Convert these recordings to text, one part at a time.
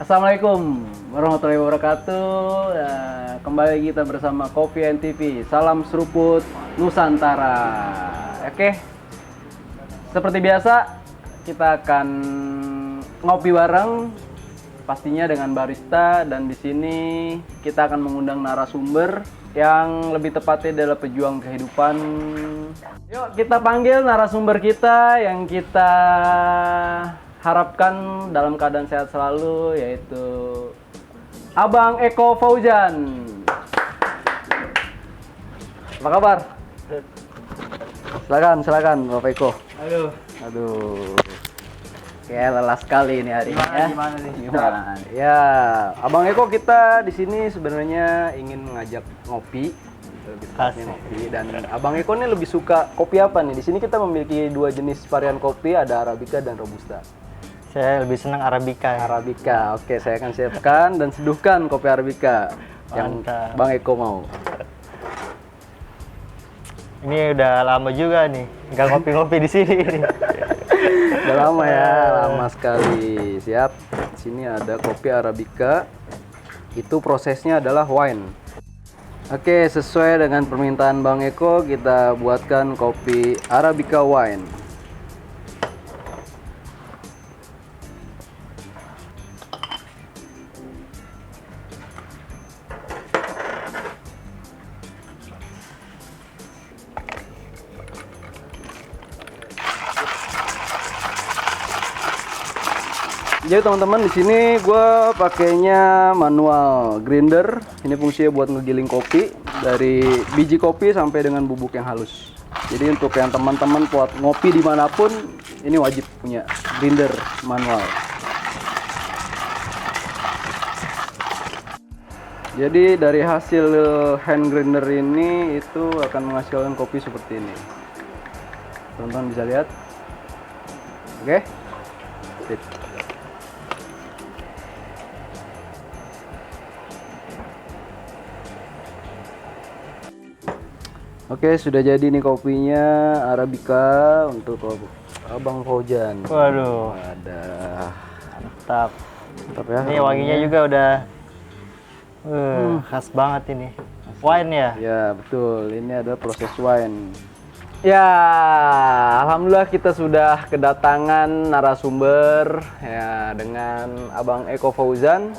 Assalamualaikum warahmatullahi wabarakatuh. Kembali kita bersama Kopi NTV. Salam seruput Nusantara. Oke. Seperti biasa, kita akan ngopi bareng, pastinya dengan barista, dan di sini kita akan mengundang narasumber yang lebih tepatnya adalah pejuang kehidupan. Yuk kita panggil narasumber kita yang kita harapkan dalam keadaan sehat selalu, yaitu Abang Eko Fauzan. Apa kabar? Silakan Bapak Eko. Aduh. Kayak lelah sekali ini hari ini ya. Gimana nih? Gimana? Ya, Abang Eko kita di sini sebenarnya ingin mengajak ngopi. Lebih tepatnya ngopi, dan Abang Eko ini lebih suka kopi apa nih? Di sini kita memiliki dua jenis varian kopi, ada Arabica dan Robusta. Saya lebih senang Arabica. Arabica, oke, saya akan siapkan dan seduhkan kopi Arabica yang Mantap. Bang Eko mau. Ini udah lama juga nih, nggak ngopi-ngopi di sini. Udah lama ya, lama sekali. Siap. Di sini ada kopi Arabica. Itu prosesnya adalah wine. Oke, sesuai dengan permintaan Bang Eko, kita buatkan kopi Arabica wine. Jadi teman-teman, di sini gue pakainya manual grinder. Ini fungsinya buat ngegiling kopi dari biji kopi sampai dengan bubuk yang halus. Jadi untuk yang teman-teman buat ngopi dimanapun, ini wajib punya grinder manual. Jadi dari hasil hand grinder ini itu akan menghasilkan kopi seperti ini. Teman-teman bisa lihat. Oke. Sip. Oke, sudah jadi nih kopinya Arabica untuk Abang Fauzan. Waduh, Ada. mantap. Mantap ya. Ini wanginya juga udah khas banget ini. Wine ya? Ya, betul. Ini adalah proses wine. Ya, alhamdulillah kita sudah kedatangan narasumber ya dengan Abang Eko Fauzan.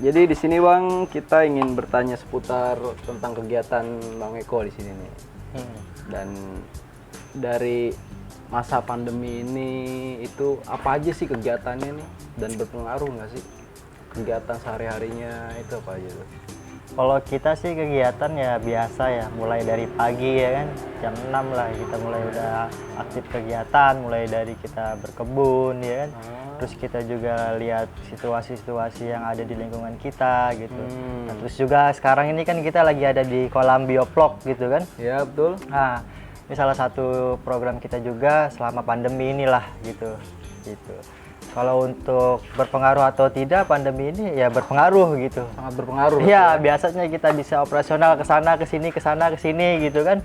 Jadi di sini Bang, kita ingin bertanya seputar tentang kegiatan Bang Eko di sini nih. Dan dari masa pandemi ini itu apa aja sih kegiatannya nih, dan berpengaruh nggak sih kegiatan sehari-harinya itu apa aja tuh? Kalau kita sih kegiatan ya biasa ya, mulai dari pagi ya kan, jam 6 lah kita mulai udah aktif kegiatan, mulai dari kita berkebun ya kan. Terus kita juga lihat situasi-situasi yang ada di lingkungan kita gitu. Nah, terus juga sekarang ini kan kita lagi ada di kolam biovlog gitu kan. Ya, betul. Nah, ini salah satu program kita juga selama pandemi inilah gitu. Gitu. Kalau untuk berpengaruh atau tidak pandemi ini ya berpengaruh gitu. Sangat berpengaruh. Iya, biasanya kita bisa operasional ke sana ke sini gitu kan.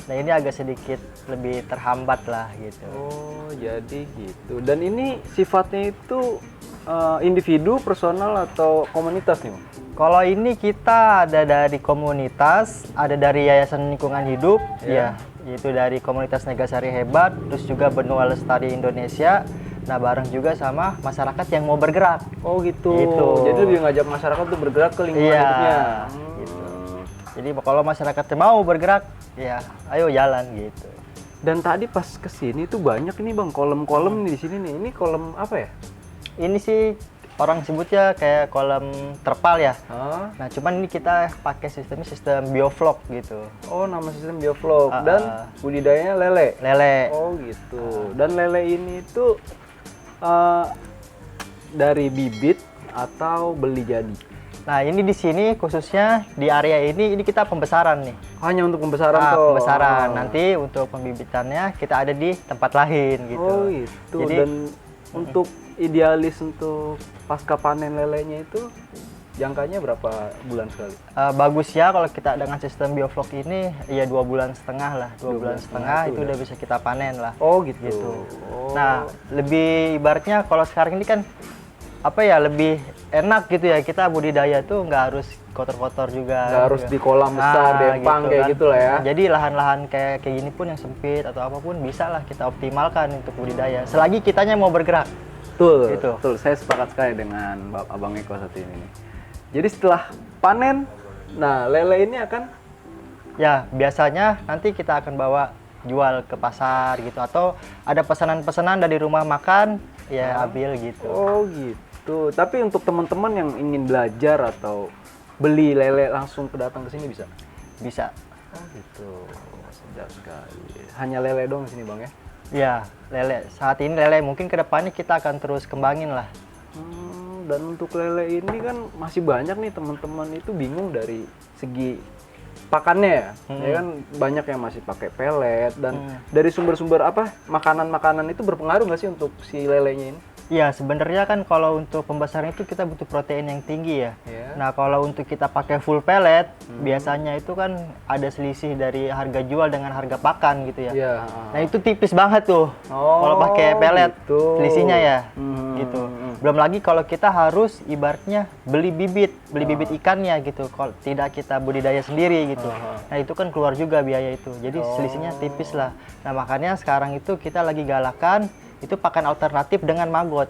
Nah, ini agak sedikit lebih terhambat lah gitu. Oh, jadi gitu. Dan ini sifatnya itu individu, personal, atau komunitas nih, Bang? Kalau ini kita ada dari komunitas, ada dari Yayasan Lingkungan Hidup, ya, yaitu dari komunitas Negasari Hebat, terus juga Benua Lestari Indonesia. Nah, bareng juga sama masyarakat yang mau bergerak. Oh gitu. Gitu. Jadi lebih ngajak masyarakat tuh bergerak ke lingkungan Iya, hidupnya. gitu. Jadi kalau masyarakat mau bergerak, ya ayo jalan gitu. Dan tadi pas kesini tuh banyak ini Bang kolam-kolam nih di sini nih. Ini kolam apa ya? Ini sih orang sebutnya kayak kolam terpal ya. Nah, cuman ini kita pakai sistem biovlog gitu. Oh, nama sistem biovlog. Dan budidayanya lele. Lele. Oh gitu. Dan lele ini tuh dari bibit atau beli jadi? Nah, ini di sini khususnya di area ini kita pembesaran nih. Hanya untuk pembesaran toh? Pembesaran. Nanti untuk pembibitannya kita ada di tempat lain gitu. Oh gitu. Jadi, dan untuk idealis untuk pasca panen lelenya itu jangkanya berapa bulan sekali? Bagusnya kalau kita dengan sistem biovlog ini ya 2,5 bulan lah. 2 bulan setengah itu udah bisa kita panen lah. Oh gitu. Gitu. Oh. Nah, lebih ibaratnya kalau sekarang ini kan apa ya, lebih enak gitu ya, kita budidaya tuh nggak harus kotor-kotor juga. Nggak harus di kolam besar, di empang kayak gitu lah ya. Jadi lahan-lahan kayak gini pun yang sempit atau apapun bisa lah kita optimalkan untuk budidaya. Selagi kitanya mau bergerak. Betul, Gitu. betul. Saya sepakat sekali dengan Abang Eko satu ini. Jadi setelah panen, nah lele ini akan Ya, biasanya nanti kita akan bawa jual ke pasar gitu, atau ada pesanan-pesanan dari rumah makan, ya ambil gitu. oh gitu. Tapi untuk teman-teman yang ingin belajar atau beli lele langsung datang ke sini bisa? Bisa. Oh gitu. Sedap sekali. Hanya lele doang di sini Bang ya? Ya, lele. Saat ini lele, mungkin ke depannya kita akan terus kembangin lah. Dan untuk lele ini kan masih banyak nih teman-teman itu bingung dari segi pakannya ya. Ya kan banyak yang masih pakai pelet dan dari sumber-sumber apa makanan-makanan itu berpengaruh nggak sih untuk si lelenya ini? Ya, sebenarnya kan kalau untuk pembesaran itu kita butuh protein yang tinggi ya. Ya. Nah, kalau untuk kita pakai full pellet, biasanya itu kan ada selisih dari harga jual dengan harga pakan gitu ya. Iya. Nah, itu tipis banget tuh. Oh, kalau pakai pellet, gitu. selisihnya ya. Gitu. Belum lagi kalau kita harus ibaratnya beli bibit ikannya gitu. Kalau tidak kita budidaya sendiri gitu. Nah, itu kan keluar juga biaya itu. Jadi selisihnya tipis lah. Nah, makanya sekarang itu kita lagi galakan itu pakan alternatif dengan maggot.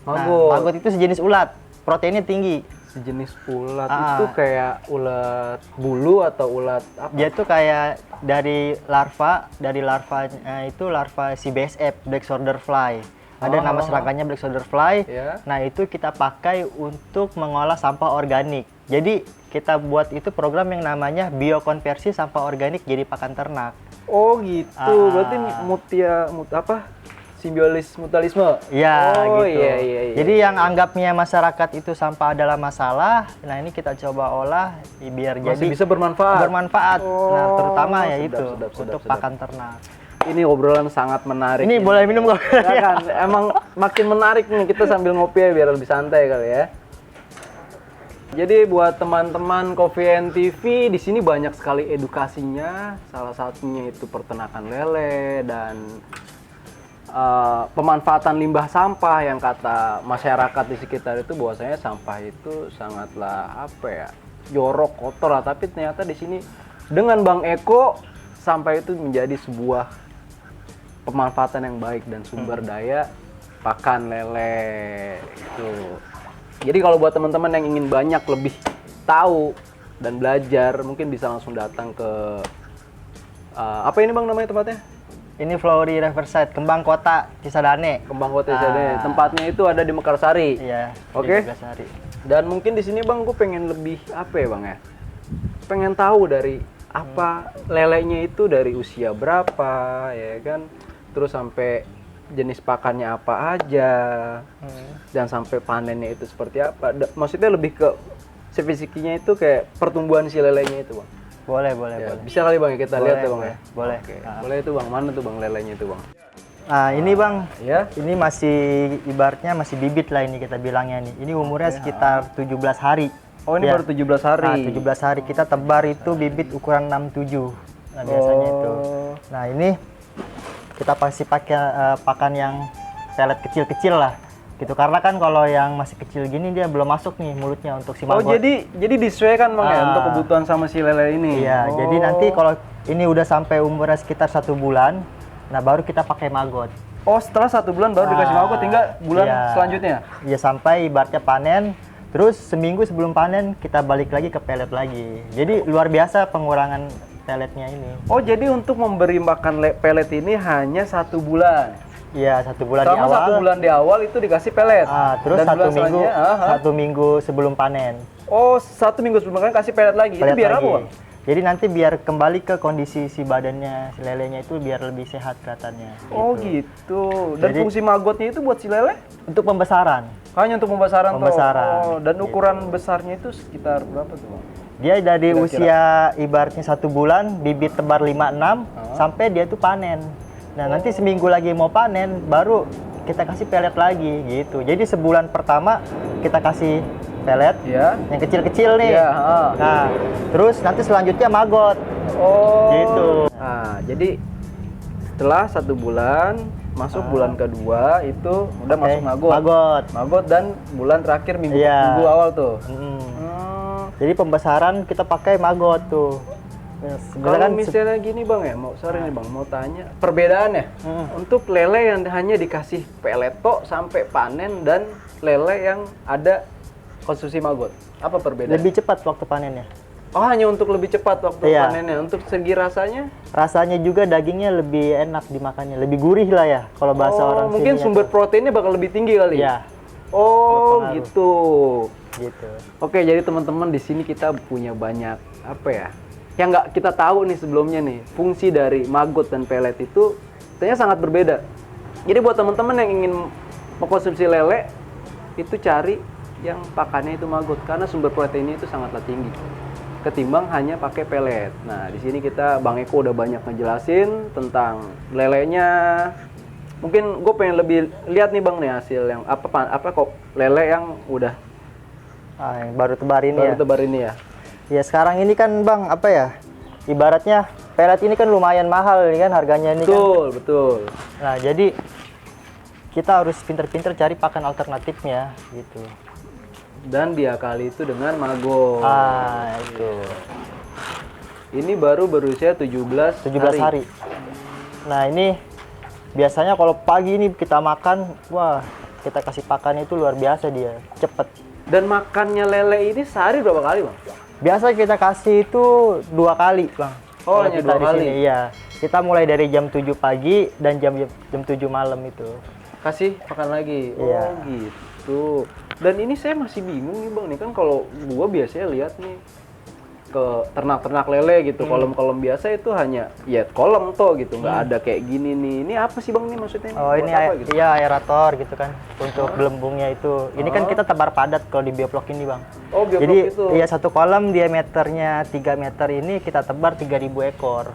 Nah, maggot itu sejenis ulat, proteinnya tinggi. Sejenis ulat itu kayak ulat bulu atau ulat apa? Dia tuh kayak dari larvanya itu larva si BSF, black soldier fly. Ada nama serangkanya black soldier fly. Ya. Nah, itu kita pakai untuk mengolah sampah organik. Jadi kita buat itu program yang namanya biokonversi sampah organik jadi pakan ternak. Oh gitu. Berarti simbiosis mutualisme. Ya, oh, gitu. Iya. Jadi yang anggapnya masyarakat itu sampah adalah masalah, nah ini kita coba olah biar Masih jadi bisa bermanfaat. Nah, terutama ya sedap, itu sedap, untuk sedap. pakan ternak. Ini obrolan sangat menarik. Ini boleh minum kok. Ya kan, emang makin menarik nih kita sambil ngopi ya biar lebih santai kali ya. Jadi buat teman-teman Coffee and TV di sini banyak sekali edukasinya. Salah satunya itu peternakan lele dan pemanfaatan limbah sampah yang kata masyarakat di sekitar itu bahwasanya sampah itu sangatlah jorok, kotor lah. Tapi ternyata di sini dengan Bang Eko sampah itu menjadi sebuah pemanfaatan yang baik dan sumber daya pakan lele itu. Jadi kalau buat teman-teman yang ingin banyak lebih tahu dan belajar mungkin bisa langsung datang ke apa ini Bang namanya tempatnya? Ini Flowery Riverside, Kembang Kota Cisadane. Kembang Kota Cisadane. Tempatnya itu ada di Mekarsari. Iya. Oke. Mekarsari. Dan mungkin di sini Bang, gue pengen lebih apa ya Bang ya? Pengen tahu dari apa lelenya itu dari usia berapa ya kan? Terus sampai jenis pakannya apa aja dan sampai panennya itu seperti apa? Maksudnya lebih ke spesifiknya itu kayak pertumbuhan si lelenya itu Bang. Boleh. Bisa kali Bang ya kita lihat ya Bang ya. Boleh. Oke. Boleh itu Bang, mana tuh Bang lelenya itu Bang? Nah, ini Bang, Ya. ini masih ibaratnya masih bibit lah ini kita bilangnya nih. Ini umurnya sekitar 17 hari. Oh, ini baru 17 hari. Nah, 17 hari kita tebar itu bibit ukuran 67. Nah, biasanya itu. Nah, ini kita pasti pakai pakan yang pelet kecil-kecil lah. Gitu, karena kan kalau yang masih kecil gini dia belum masuk nih mulutnya untuk si maggot. Oh, jadi disesuaikan Bang ya untuk kebutuhan sama si lele ini. Iya, jadi nanti kalau ini udah sampai umurnya sekitar 1 bulan, nah baru kita pakai maggot. Oh, setelah 1 bulan baru dikasih maggot hingga bulan selanjutnya? Iya, sampai ibaratnya panen, terus seminggu sebelum panen kita balik lagi ke pelet lagi. Jadi luar biasa pengurangan peletnya ini. Oh, jadi untuk memberi makan pelet ini hanya 1 bulan? Iya, 1 bulan Selama di awal. 1 bulan di awal itu dikasih pelet. Terus dan 1 minggu, selanjutnya, 1 minggu sebelum panen. Oh, 1 minggu sebelum panen kasih pelet lagi. Pelet itu biar lagi. apa Bang? Jadi nanti biar kembali ke kondisi si badannya si lelenya itu biar lebih sehat kelihatannya. Oh gitu. Dan Jadi, fungsi maggotnya itu buat si lele? untuk pembesaran. Hanya untuk pembesaran. Pembesaran. Oh, dan ukuran besarnya itu sekitar berapa tuh Bang? Dia dari usia ibaratnya 1 bulan, bibit tebar 5-6 sampai dia tuh panen. Nah, nanti seminggu lagi mau panen, baru kita kasih pelet lagi gitu. Jadi sebulan pertama kita kasih pelet yang kecil-kecil nih. Iya, Nah, terus nanti selanjutnya maggot. Oh. Gitu. Nah, jadi setelah 1 bulan masuk bulan kedua itu udah masuk maggot. Maggot. Maggot dan bulan terakhir minggu Iya. awal tuh. Jadi pembesaran kita pakai maggot tuh. Kalau misalnya gini bang ya, sorry nih bang, mau tanya perbedaannya untuk lele yang hanya dikasih peleto sampai panen dan lele yang ada konsumsi maggot, apa perbedaannya? Lebih cepat waktu panennya. Oh, hanya untuk lebih cepat waktu Iya. panennya. Untuk segi rasanya? Rasanya juga dagingnya lebih enak dimakannya, lebih gurih lah ya kalau bahasa orang mungkin sininya sumber tuh. proteinnya bakal lebih tinggi kali. Iya. Oh, Berpengaruh. gitu. Gitu. Oke, jadi teman-teman di sini kita punya banyak apa ya? Yang nggak kita tahu nih sebelumnya nih, fungsi dari maggot dan pelet itu ternyata sangat berbeda. Jadi buat teman-teman yang ingin mengkonsumsi lele, itu cari yang pakannya itu maggot karena sumber proteinnya itu sangatlah tinggi ketimbang hanya pakai pelet. Nah, di sini kita Bang Eko udah banyak ngejelasin tentang lelenya. Mungkin gue pengen lebih lihat nih Bang nih hasil yang apa kok lele yang udah Yang baru tebar ini ya. tebar ini ya. Ya sekarang ini kan Bang, apa ya? Ibaratnya pelet ini kan lumayan mahal ini kan harganya ini Betul, betul. Nah, jadi kita harus pinter-pinter cari pakan alternatifnya gitu. Dan diakali itu dengan maggot. Itu. Ini baru berusia 17 17 hari. Nah, ini biasanya kalau pagi ini kita makan, wah, kita kasih pakan itu luar biasa dia, cepet. Dan makannya lele ini sehari berapa kali, Bang? Biasa kita kasih itu 2 kali, Bang. Oh, Kalau hanya kita 2 di kali? sini, iya. Kita mulai dari jam 7 pagi dan jam 7 malam itu. Kasih makan lagi? Iya. Oh, gitu. Dan ini saya masih bingung nih, Bang. Nih kan kalau gua biasanya lihat nih ke ternak-ternak lele gitu, kolam-kolam biasa itu hanya ya kolam toh gitu, nggak ada kayak gini nih. Ini apa sih Bang nih maksudnya? Oh, Buat ini apa gitu? iya aerator gitu kan untuk gelembungnya itu. Ini kan kita tebar padat kalau di bioblok ini, Bang. Oh, bioblok Jadi itu. iya satu kolam diameternya 3 meter ini kita tebar 3.000 ekor.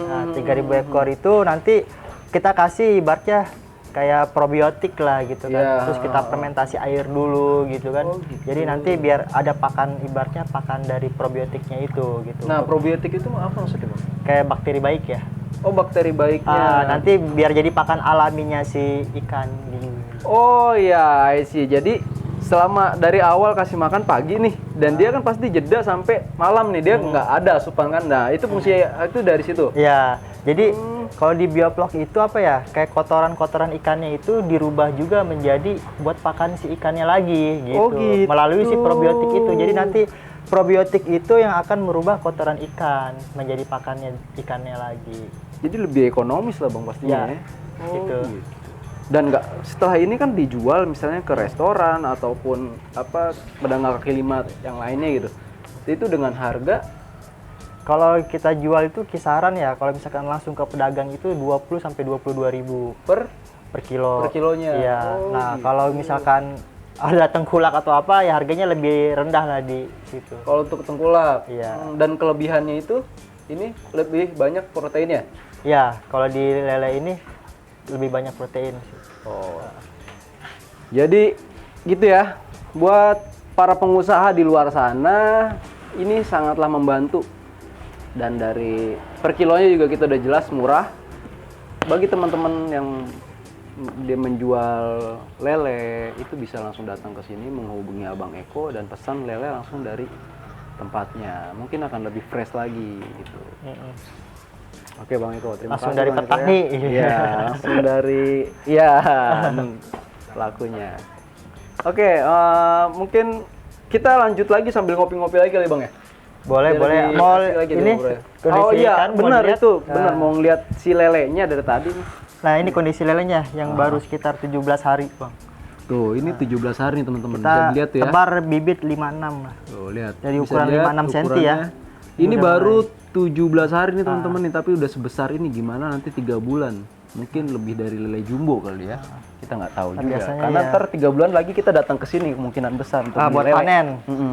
Nah, 3.000 ekor itu nanti kita kasih ibaratnya kayak probiotik lah gitu kan. Iya. Terus kita fermentasi air dulu gitu kan. Oh, gitu. Jadi nanti biar ada pakan ibaratnya pakan dari probiotiknya itu gitu. Nah, probiotik itu apa maksudnya, Bang? Kayak bakteri baik ya. Oh, bakteri baiknya. Nanti biar jadi pakan alaminya si ikan gitu. Oh iya, I see. Jadi selama dari awal kasih makan pagi nih, dan dia kan pasti jeda sampai malam nih, dia nggak ada asupan kan. Nah, itu fungsi itu dari situ. Ya, jadi kalau di bioblok itu apa ya, kayak kotoran-kotoran ikannya itu dirubah juga menjadi buat pakan si ikannya lagi gitu. Oh, gitu. Melalui si probiotik itu. Jadi nanti probiotik itu yang akan merubah kotoran ikan menjadi pakannya ikannya lagi. Jadi lebih ekonomis lah Bang pastinya Ya, ya. gitu. Dan nggak setelah ini kan dijual misalnya ke restoran ataupun apa pedagang kaki lima yang lainnya gitu. Itu dengan harga Kalau kita jual itu kisaran ya, kalau misalkan langsung ke pedagang itu 20 sampai 22.000 per kilo. Per kilonya. Iya. Oh, Nah, gitu. kalau misalkan ada tengkulak atau apa ya harganya lebih rendah lah di situ. kalau untuk tengkulak. Iya. Dan kelebihannya itu ini lebih banyak proteinnya. Ya, kalau di lele ini lebih banyak protein sih. Oh. Jadi gitu ya. Buat para pengusaha di luar sana ini sangatlah membantu. Dan dari per kilonya juga kita udah jelas murah. Bagi teman-teman yang dia menjual lele itu bisa langsung datang ke sini menghubungi Abang Eko dan pesan lele langsung dari tempatnya. Mungkin akan lebih fresh lagi gitu. Oke Bang Eko, terima Langsung kasih dari Bang Eko petani. ya. Iya, langsung dari ya pelakunya. Oke, mungkin kita lanjut lagi sambil ngopi-ngopi lagi kali Bang ya. Boleh, Biar boleh. lebih Mau asik lagi ini ngobrolnya. kondisi Oh iya, ikan, mau benar dilihat? itu. Benar mau ngeliat si lelenya dari tadi nih. Nah, ini kondisi lelenya yang baru sekitar 17 hari, Bang. Tuh, ini 17 hari nih teman-teman. Bisa Kita dilihat tuh ya. tebar bibit 56 lah. Tuh, lihat. Dari Bisa ukuran lihat 56 cm ya. ukurannya. Ini Udah baru 17 hari nih teman-teman nih, tapi udah sebesar ini gimana nanti 3 bulan. Mungkin lebih dari lele jumbo kali ya. Kita nggak tahu juga. biasanya Karena ya. ntar 3 bulan lagi kita datang ke sini kemungkinan besar untuk buat beli lele. panen.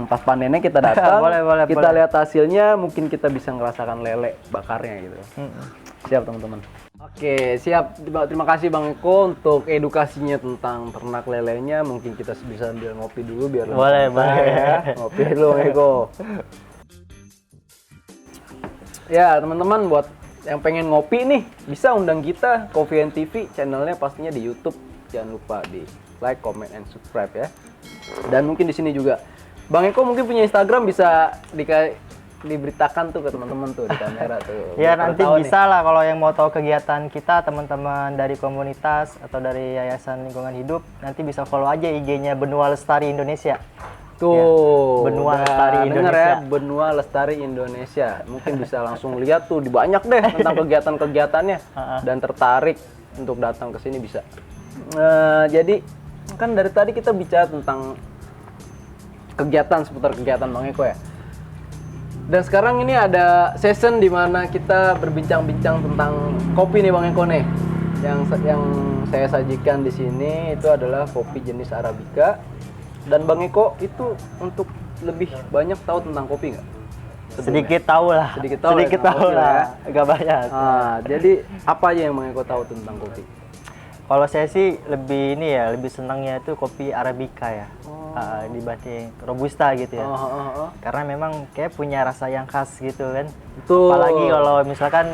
Pas panennya kita datang. Boleh, kita boleh. lihat hasilnya, mungkin kita bisa ngerasakan lele bakarnya gitu. Siap teman-teman. Oke, siap. Terima kasih Bang Eko untuk edukasinya tentang ternak lelenya. Mungkin kita bisa sambil ngopi dulu biar lebih Boleh, santai boleh. ya. Ngopi dulu Bang Eko. Ya, teman-teman buat yang pengen ngopi nih bisa undang kita Coffee and TV, channelnya pastinya di YouTube. Jangan lupa di like, comment, and subscribe ya. Dan mungkin di sini juga Bang Eko mungkin punya Instagram, bisa diberitakan tuh ke teman-teman tuh di kamera tuh. Ya Biar nanti tahu bisa lah kalau yang mau tahu kegiatan kita, teman-teman dari komunitas atau dari Yayasan Lingkungan Hidup, nanti bisa follow aja IG-nya Benua Lestari Indonesia. tuh. Ya, Benua udah Lestari denger Indonesia. ya, Benua Lestari Indonesia. Mungkin bisa langsung lihat tuh, di banyak deh tentang kegiatan-kegiatannya dan tertarik untuk datang ke sini bisa. Jadi kan dari tadi kita bicara tentang kegiatan, seputar kegiatan Bang Eko ya. Dan sekarang ini ada session di mana kita berbincang-bincang tentang kopi nih Bang Eko nih. Yang saya sajikan di sini itu adalah kopi jenis Arabica. Dan Bang Eko itu untuk lebih banyak tahu tentang kopi nggak? Sedikit tahu lah. Sedikit tahu lah. ya. Agak banyak. Jadi apa aja yang Bang Eko tahu tentang kopi? Kalau saya sih lebih ini ya, lebih senangnya itu kopi Arabica ya. Dibanding Robusta gitu ya. Karena memang kayak punya rasa yang khas gitu kan. Betul. Apalagi kalau misalkan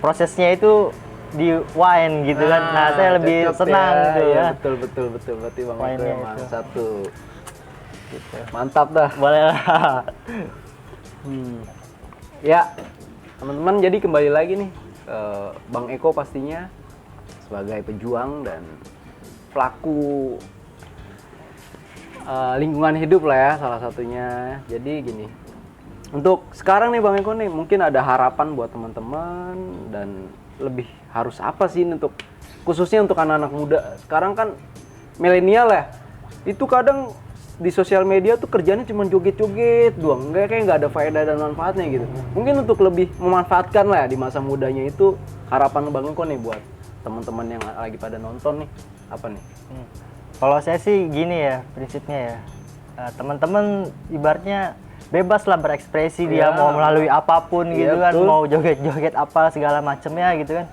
prosesnya itu di wine gitu kan. Nah, saya lebih senang gitu ya. Betul. Berarti Bang Eko Wine-nya emang itu. satu. Gitu. Mantap dah. Boleh lah. Ya, teman-teman, jadi kembali lagi nih, Bang Eko pastinya sebagai pejuang dan pelaku lingkungan hidup lah ya, salah satunya. Jadi gini, untuk sekarang nih Bang Eko nih, mungkin ada harapan buat teman-teman dan lebih harus apa sih untuk khususnya untuk anak-anak muda. Sekarang kan milenial ya, itu kadang di sosial media tuh kerjanya cuma joget-joget doang, nggak ada faedah dan manfaatnya gitu. Mungkin untuk lebih memanfaatkan lah ya di masa mudanya itu, harapan Bang Eko nih buat teman-teman yang lagi pada nonton nih, apa nih? Kalau saya sih gini ya prinsipnya ya, teman-teman ibaratnya bebas lah berekspresi, dia mau melalui apapun gitu kan, betul. mau joget-joget apa segala macamnya gitu kan.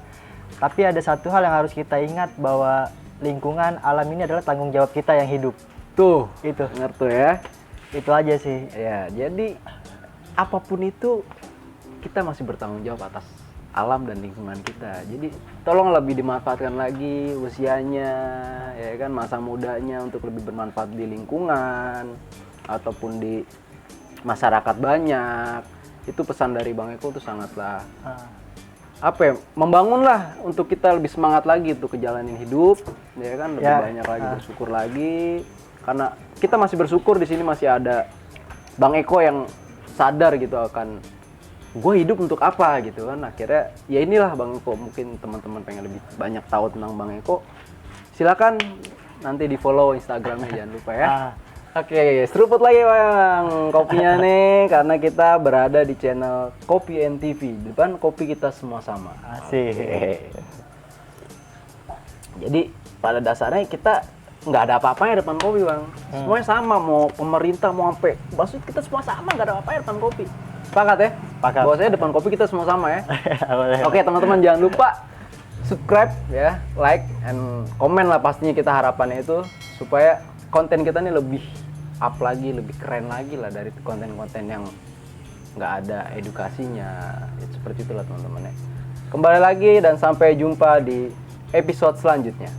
Tapi ada satu hal yang harus kita ingat, bahwa lingkungan alam ini adalah tanggung jawab kita yang hidup. Tuh, Itu denger tuh ya. itu aja sih. Ya, jadi apapun itu kita masih bertanggung jawab atas alam dan lingkungan kita. Jadi tolong lebih dimanfaatkan lagi usianya, ya kan, masa mudanya untuk lebih bermanfaat di lingkungan ataupun di masyarakat banyak. Itu pesan dari Bang Eko tuh sangatlah apa ya, membangun lah untuk kita lebih semangat lagi untuk kejalanin hidup, ya kan, lebih banyak lagi bersyukur lagi. Karena kita masih bersyukur di sini masih ada Bang Eko yang sadar gitu akan gue hidup untuk apa gitu kan. Akhirnya ya inilah Bang Eko, mungkin teman-teman pengen lebih banyak tahu tentang Bang Eko, silakan nanti di follow Instagramnya jangan lupa ya. Oke, seruput lagi Bang kopinya nih, karena kita berada di channel Coffee and TV. Di depan kopi kita semua sama. Asik. Jadi pada dasarnya kita nggak ada apa-apanya depan kopi Bang. Semuanya sama, mau pemerintah mau sampai maksud kita semua sama, nggak ada apa-apanya depan kopi. Sepakat ya? Sepakat. Bahwasanya depan kopi kita semua sama ya. Boleh. Oke teman-teman, jangan lupa subscribe ya, like and comment lah pastinya, kita harapannya itu supaya konten kita nih lebih up lagi, lebih keren lagi lah dari konten-konten yang nggak ada edukasinya. Ya, seperti itulah teman-teman ya. Kembali lagi dan sampai jumpa di episode selanjutnya.